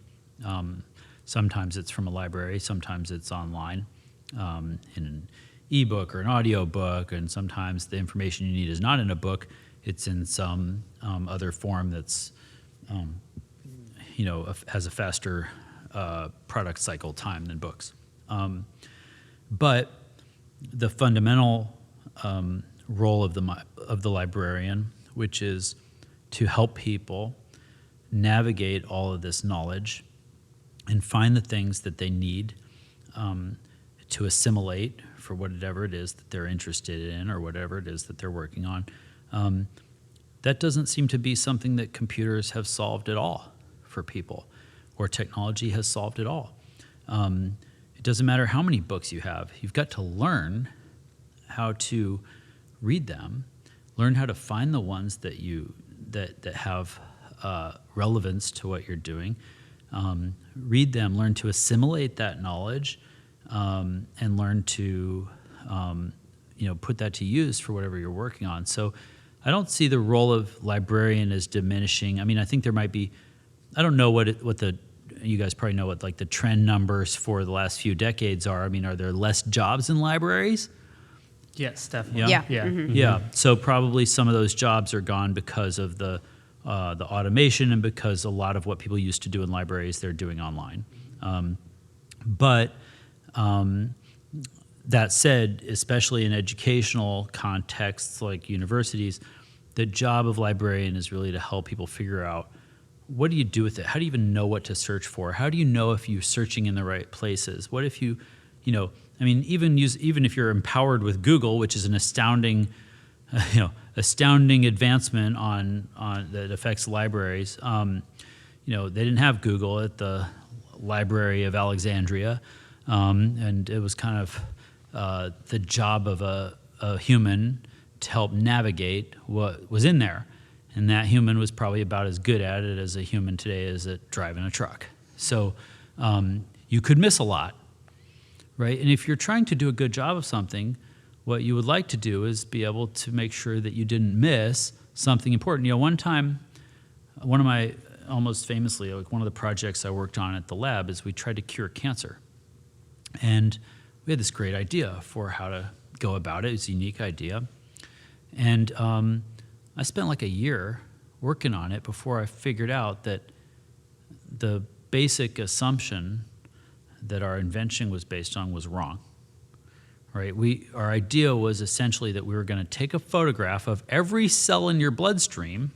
Sometimes it's from a library, sometimes it's online in an ebook or an audio book, and sometimes the information you need is not in a book, it's in some other form that's, has a faster product cycle time than books. But the fundamental role of the librarian, which is to help people navigate all of this knowledge and find the things that they need to assimilate for whatever it is that they're interested in or whatever it is that they're working on. That doesn't seem to be something that computers have solved at all for people, or technology has solved at all. It doesn't matter how many books you have. You've got to learn how to read them, learn how to find the ones that have relevance to what you're doing. Read them, learn to assimilate that knowledge, and learn to put that to use for whatever you're working on. So I don't see the role of librarian as diminishing. I mean, I think there might be, I don't know you guys probably know what like the trend numbers for the last few decades are. I mean, are there less jobs in libraries? Yes, definitely. Yeah. Yeah. Mm-hmm. Yeah. So probably some of those jobs are gone because of the automation and because a lot of what people used to do in libraries, they're doing online. But that said, especially in educational contexts like universities, the job of librarian is really to help people figure out, what do you do with it? How do you even know what to search for? How do you know if you're searching in the right places? What if even if you're empowered with Google, which is an astounding advancement on that affects libraries. They didn't have Google at the Library of Alexandria, and it was kind of the job of a human to help navigate what was in there. And that human was probably about as good at it as a human today is at driving a truck. So you could miss a lot, right? And if you're trying to do a good job of something, what you would like to do is be able to make sure that you didn't miss something important. One time, one of my, almost famously, like one of the projects I worked on at the lab is we tried to cure cancer. And we had this great idea for how to go about it. It was a unique idea. And I spent like a year working on it before I figured out that the basic assumption that our invention was based on was wrong. Right? Our idea was essentially that we were going to take a photograph of every cell in your bloodstream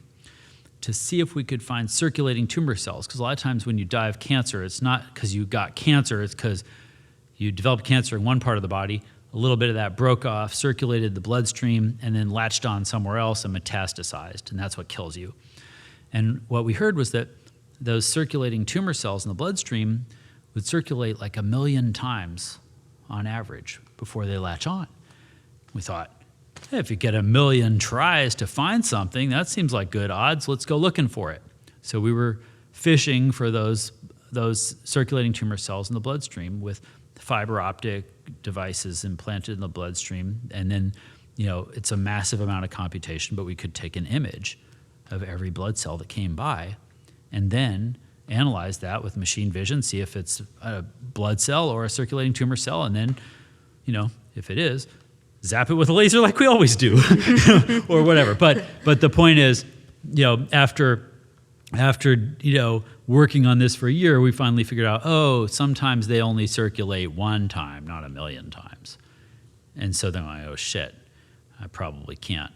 to see if we could find circulating tumor cells. Because a lot of times when you die of cancer, it's not because you got cancer, it's because you developed cancer in one part of the body, a little bit of that broke off, circulated the bloodstream, and then latched on somewhere else and metastasized, and that's what kills you. And what we heard was that those circulating tumor cells in the bloodstream would circulate like 1 million times on average before they latch on. We thought, hey, if you get 1 million tries to find something, that seems like good odds. Let's go looking for it. So we were fishing for those circulating tumor cells in the bloodstream with fiber optic devices implanted in the bloodstream. And then, it's a massive amount of computation, but we could take an image of every blood cell that came by and then analyze that with machine vision, see if it's a blood cell or a circulating tumor cell, and then, if it is, zap it with a laser like we always do, or whatever. But the point is, after working on this for a year, we finally figured out, sometimes they only circulate one time, not 1 million times. And so then oh shit, I probably can't,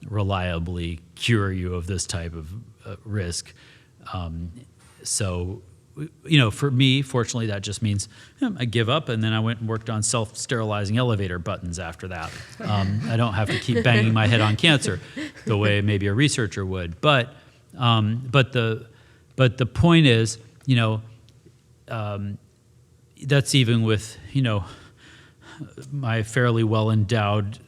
reliably cure you of this type of risk. So for me, fortunately, that just means I give up, and then I went and worked on self-sterilizing elevator buttons after that. I don't have to keep banging my head on cancer the way maybe a researcher would. But the point is, that's even with my fairly well endowed,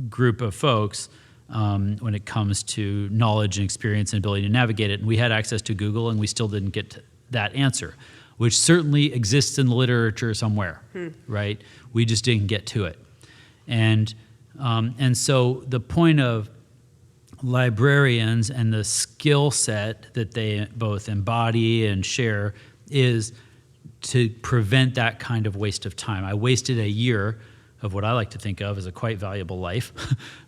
group of folks when it comes to knowledge and experience and ability to navigate it. And we had access to Google, and we still didn't get to that answer, which certainly exists in the literature somewhere, right? We just didn't get to it. And so the point of librarians and the skill set that they both embody and share is to prevent that kind of waste of time. I wasted a year of what I like to think of as a quite valuable life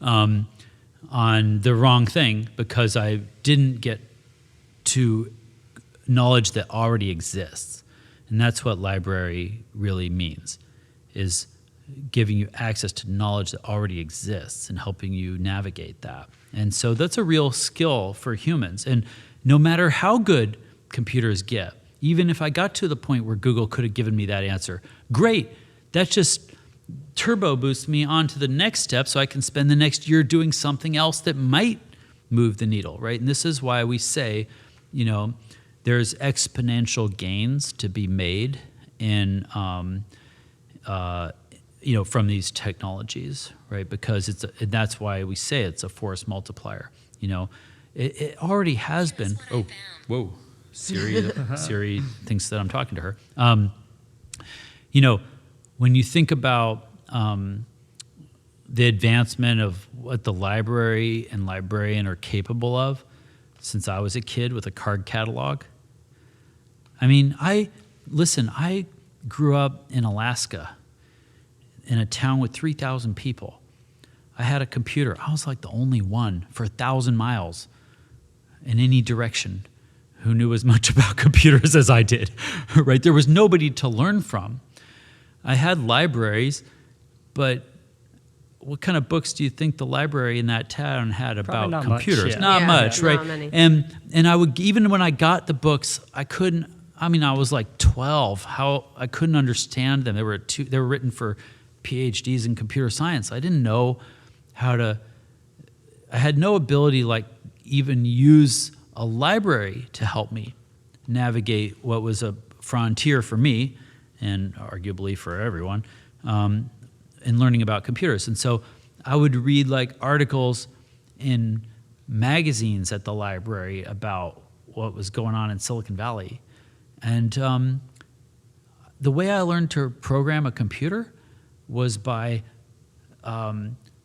on the wrong thing because I didn't get to knowledge that already exists. And that's what library really means, is giving you access to knowledge that already exists and helping you navigate that. And so that's a real skill for humans. And no matter how good computers get, even if I got to the point where Google could have given me that answer, great. That just turbo boosts me on to the next step so I can spend the next year doing something else that might move the needle, right? And this is why we say, there's exponential gains to be made in from these technologies, right? Because that's why we say it's a force multiplier. It already has been. Oh, whoa, Siri thinks that I'm talking to her. When you think about the advancement of what the library and librarian are capable of, since I was a kid with a card catalog. I mean, I grew up in Alaska, in a town with 3,000 people. I had a computer. I was like the only one for 1,000 miles in any direction who knew as much about computers as I did, right? There was nobody to learn from. I had libraries, but what kind of books do you think the library in that town had about not computers? much, yeah. Not much, not right? many. And I would, even when I got the books, I was like 12. I couldn't understand them. They were written for PhDs in computer science. I didn't know I had no ability like even use a library to help me navigate what was a frontier for me and arguably for everyone in learning about computers. And so I would read like articles in magazines at the library about what was going on in Silicon Valley. And the way I learned to program a computer was by finding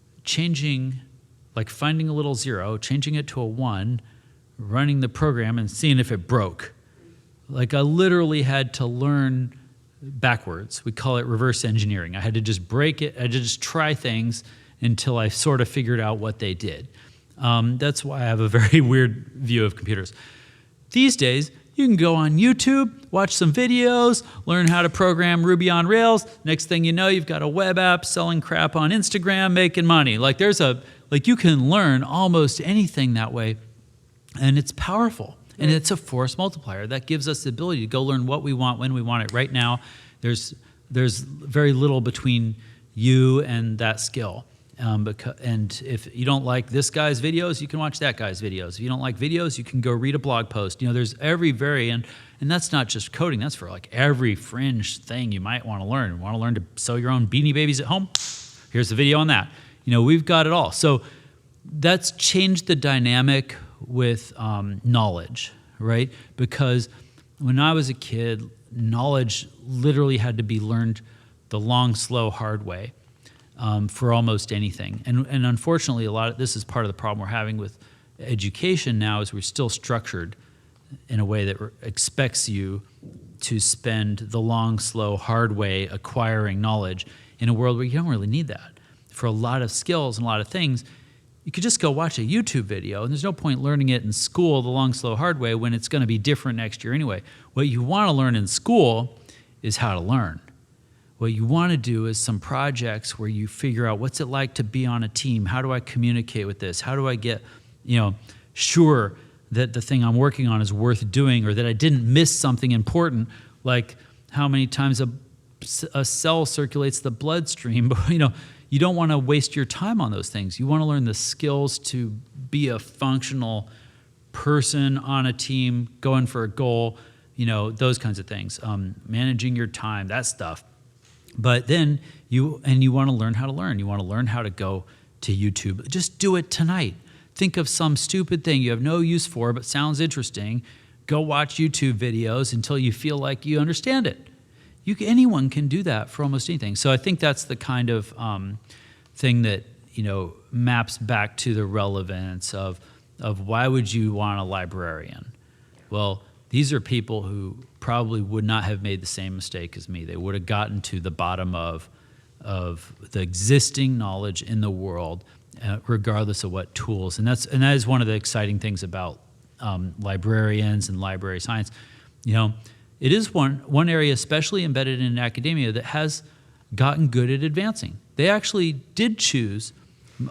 a little zero, changing it to a 1, running the program and seeing if it broke. Like I literally had to learn backwards. We call it reverse engineering. I had to just break it. I had to just try things until I sort of figured out what they did. That's why I have a very weird view of computers. These days, you can go on YouTube, watch some videos, learn how to program Ruby on Rails. Next thing you know, you've got a web app selling crap on Instagram, making money. You can learn almost anything that way, and it's powerful. And it's a force multiplier that gives us the ability to go learn what we want when we want it. Right now, there's very little between you and that skill. And if you don't like this guy's videos, you can watch that guy's videos. If you don't like videos, you can go read a blog post. There's every variant, and that's not just coding. That's for like every fringe thing you might want to learn. Want to learn to sew your own Beanie Babies at home? Here's the video on that. We've got it all. So that's changed the dynamic with knowledge, right? Because when I was a kid, knowledge literally had to be learned the long, slow, hard way. For almost anything. And unfortunately, this is part of the problem we're having with education now is we're still structured in a way that expects you to spend the long, slow, hard way acquiring knowledge in a world where you don't really need that. For a lot of skills and a lot of things, you could just go watch a YouTube video, and there's no point learning it in school the long, slow, hard way when it's going to be different next year anyway. What you want to learn in school is how to learn. What you want to do is some projects where you figure out what's it like to be on a team? How do I communicate with this? How do I get, sure that the thing I'm working on is worth doing or that I didn't miss something important, like how many times a cell circulates the bloodstream. But, you don't want to waste your time on those things. You want to learn the skills to be a functional person on a team, going for a goal, those kinds of things. Managing your time, that stuff. But then you want to learn how to learn. You want to learn how to go to YouTube. Just do it tonight. Think of some stupid thing you have no use for but sounds interesting. Go watch YouTube videos until you feel like you understand it. Anyone can do that for almost anything. So I think that's the kind of thing that maps back to the relevance of why would you want a librarian? Well, these are people who probably would not have made the same mistake as me. They would have gotten to the bottom of the existing knowledge in the world, regardless of what tools. And that is one of the exciting things about librarians and library science. It is one area, especially embedded in academia, that has gotten good at advancing. They actually did choose. We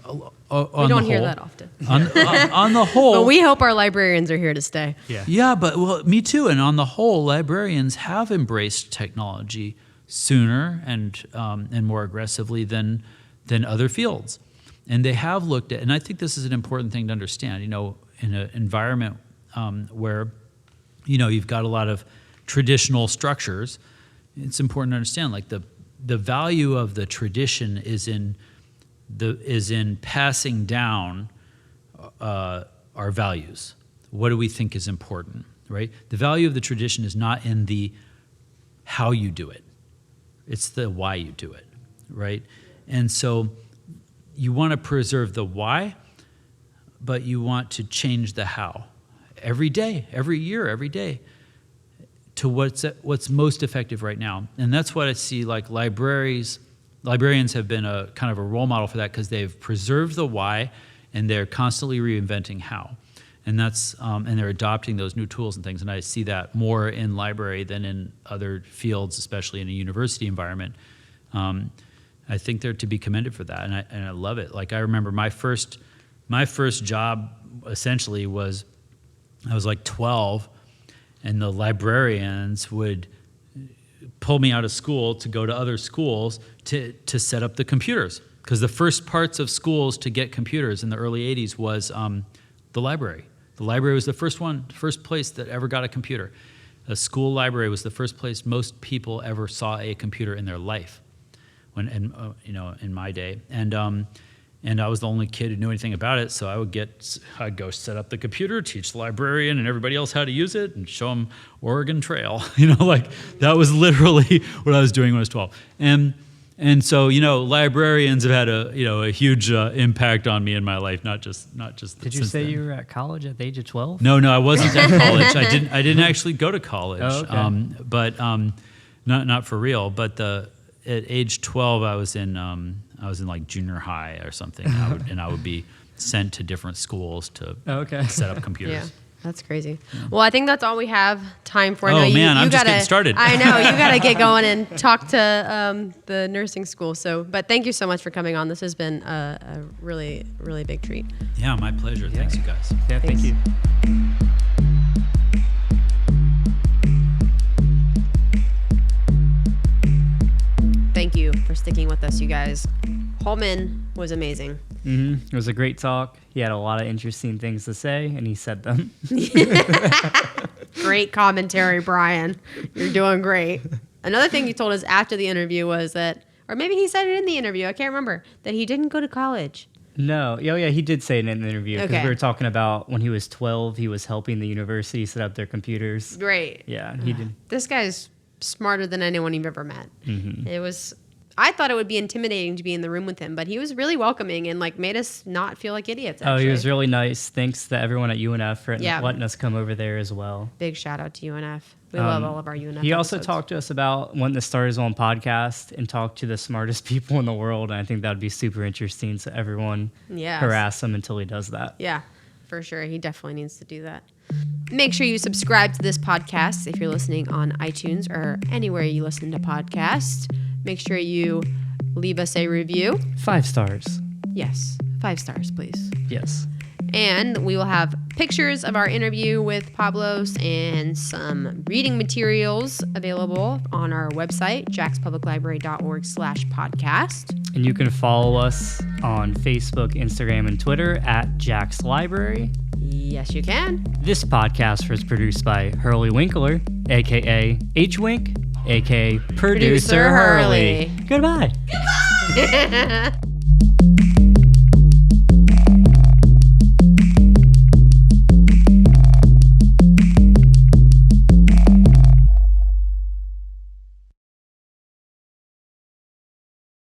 don't hear that often. On the whole, but we hope our librarians are here to stay. Yeah, but me too. And on the whole, librarians have embraced technology sooner and more aggressively than other fields, and they have looked at. And I think this is an important thing to understand. In an environment where you've got a lot of traditional structures, it's important to understand the value of the tradition is in passing down our values. What do we think is important, right? The value of the tradition is not in the how you do it. It's the why you do it, right? And so you want to preserve the why, but you want to change the how every day, every year, every day to what's most effective right now. And that's what I see librarians have been a kind of a role model for that, because they've preserved the why and they're constantly reinventing how. And that's and they're adopting those new tools and things. And I see that more in library than in other fields, especially in a university environment. I think they're to be commended for that, and I love it. I remember my first job essentially was, I was 12, and the librarians would pull me out of school to go to other schools to set up the computers, because the first parts of schools to get computers in the early 80s was the library. The library was the first place that ever got a computer. A school library was the first place most people ever saw a computer in their life, in my day. And I was the only kid who knew anything about it, so I'd go set up the computer, teach the librarian and everybody else how to use it, and show them Oregon Trail. That was literally what I was doing when I was 12. And so librarians have had a huge impact on me in my life, not just. Did you say you were at college at the age of 12? No, I wasn't at college. I didn't actually go to college. Oh, okay. But not for real. But at age 12, I was in junior high or something, and I would be sent to different schools to set up computers. Yeah, that's crazy. Yeah. Well, I think that's all we have time for. I'm just getting started. I know, you got to get going and talk to the nursing school. But thank you so much for coming on. This has been a really, really big treat. Yeah, my pleasure. Yeah. Thanks, you guys. Yeah, Thanks. Thank you. Thank you for sticking with us, you guys. Holman was amazing. Mm-hmm. It was a great talk. He had a lot of interesting things to say, and he said them. Great commentary, Bryan. You're doing great. Another thing he told us after the interview was that, or maybe he said it in the interview, I can't remember, that he didn't go to college. No. Oh, yeah, he did say it in the interview, because we were talking about when he was 12, he was helping the university set up their computers. Great. Yeah, he did. This guy's smarter than anyone you've ever met. Mm-hmm. I thought it would be intimidating to be in the room with him, but he was really welcoming and made us not feel like idiots. Actually. Oh, he was really nice. Thanks to everyone at UNF for letting us come over there as well. Big shout out to UNF. We love all of our UNF He also episodes. talked to us about wanting to start his own podcast and talk to the smartest people in the world. And I think that would be super interesting. So everyone harass him until he does that. Yeah, for sure. He definitely needs to do that. Make sure you subscribe to this podcast if you're listening on iTunes or anywhere you listen to podcasts. Make sure you leave us a review. 5 stars. Yes, 5 stars, please. Yes. And we will have pictures of our interview with Pablos and some reading materials available on our website, jackspubliclibrary.org/podcast. And you can follow us on Facebook, Instagram, and Twitter at Jack's Library. Yes, you can. This podcast was produced by Hurley Winkler, a.k.a. H-Wink, aka Producer Hurley. Goodbye. Goodbye!